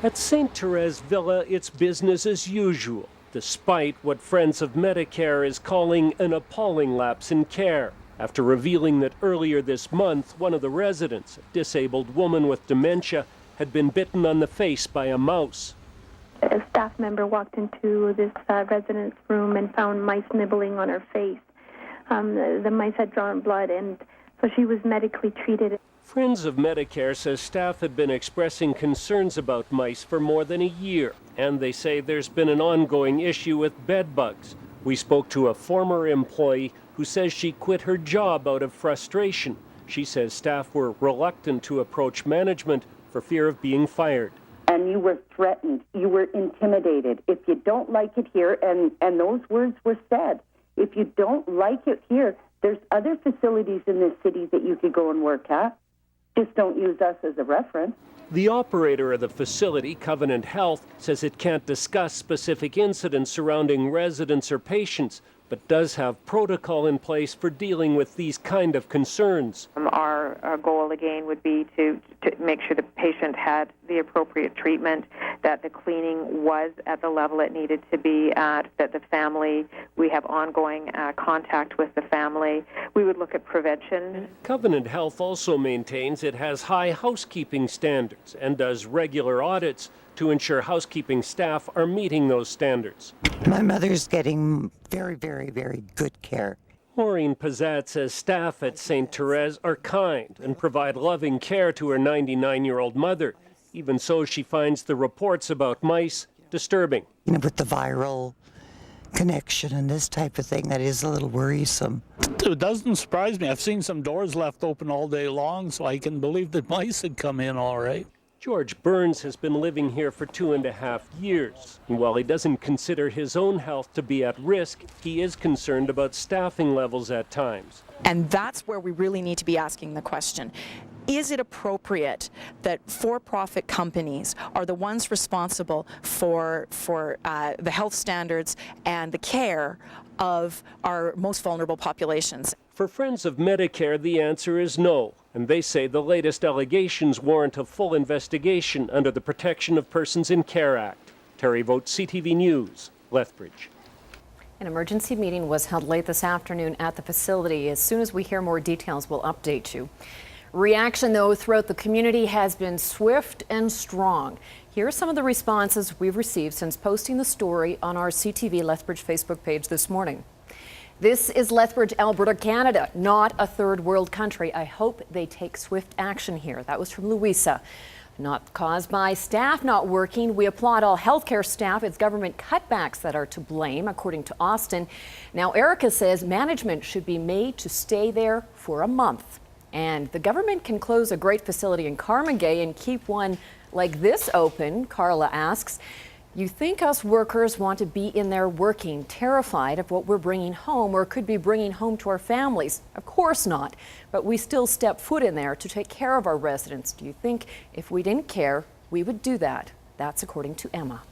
At St. Therese Villa, it's business as usual, despite what Friends of Medicare is calling an appalling lapse in care, after revealing that earlier this month, one of the residents, a disabled woman with dementia, had been bitten on the face by a mouse. A staff member walked into this resident's room and found mice nibbling on her face. The mice had drawn blood, and so she was medically treated. Friends of Medicare says staff had been expressing concerns about mice for more than a year, and they say there's been an ongoing issue with bed bugs. We spoke to a former employee who says she quit her job out of frustration. She says staff were reluctant to approach management for fear of being fired. And you were threatened, you were intimidated. If you don't like it here, and those words were said, if you don't like it here, there's other facilities in this city that you could go and work at. Just don't use us as a reference. The operator of the facility, Covenant Health, says it can't discuss specific incidents surrounding residents or patients, but does have protocol in place for dealing with these kind of concerns. Our goal, again, would be to make sure the patient had the appropriate treatment, that the cleaning was at the level it needed to be at, that the family, we have ongoing contact with the family. We would look at prevention. Covenant Health also maintains it has high housekeeping standards and does regular audits to ensure housekeeping staff are meeting those standards. My mother's getting very, very, very good care. Maureen Pizzat says staff at St. Therese are kind and provide loving care to her 99-year-old mother. Even so, she finds the reports about mice disturbing. You know, with the viral connection and this type of thing, that is a little worrisome. It doesn't surprise me. I've seen some doors left open all day long, so I can believe that mice had come in all right. George Burns has been living here for 2.5 years. And while he doesn't consider his own health to be at risk, he is concerned about staffing levels at times. And that's where we really need to be asking the question. Is it appropriate that for-profit companies are the ones responsible for the health standards and the care of our most vulnerable populations? For Friends of Medicare, the answer is no, and they say the latest allegations warrant a full investigation under the Protection of Persons in Care Act. Terry Vogt, CTV News, Lethbridge. An emergency meeting was held late this afternoon at the facility. As soon as we hear more details, we'll update you. Reaction, though, throughout the community has been swift and strong. Here are some of the responses we've received since posting the story on our CTV Lethbridge Facebook page this morning. This is Lethbridge, Alberta, Canada, not a third world country. I hope they take swift action here. That was from Louisa. Not caused by staff not working. We applaud all healthcare staff. It's government cutbacks that are to blame, according to Austin. Now, Erica says management should be made to stay there for a month. And the government can close a great facility in Carmagay and keep one like this open, Carla asks. You think us workers want to be in there working, terrified of what we're bringing home or could be bringing home to our families? Of course not. But we still step foot in there to take care of our residents. Do you think if we didn't care, we would do that? That's according to Emma.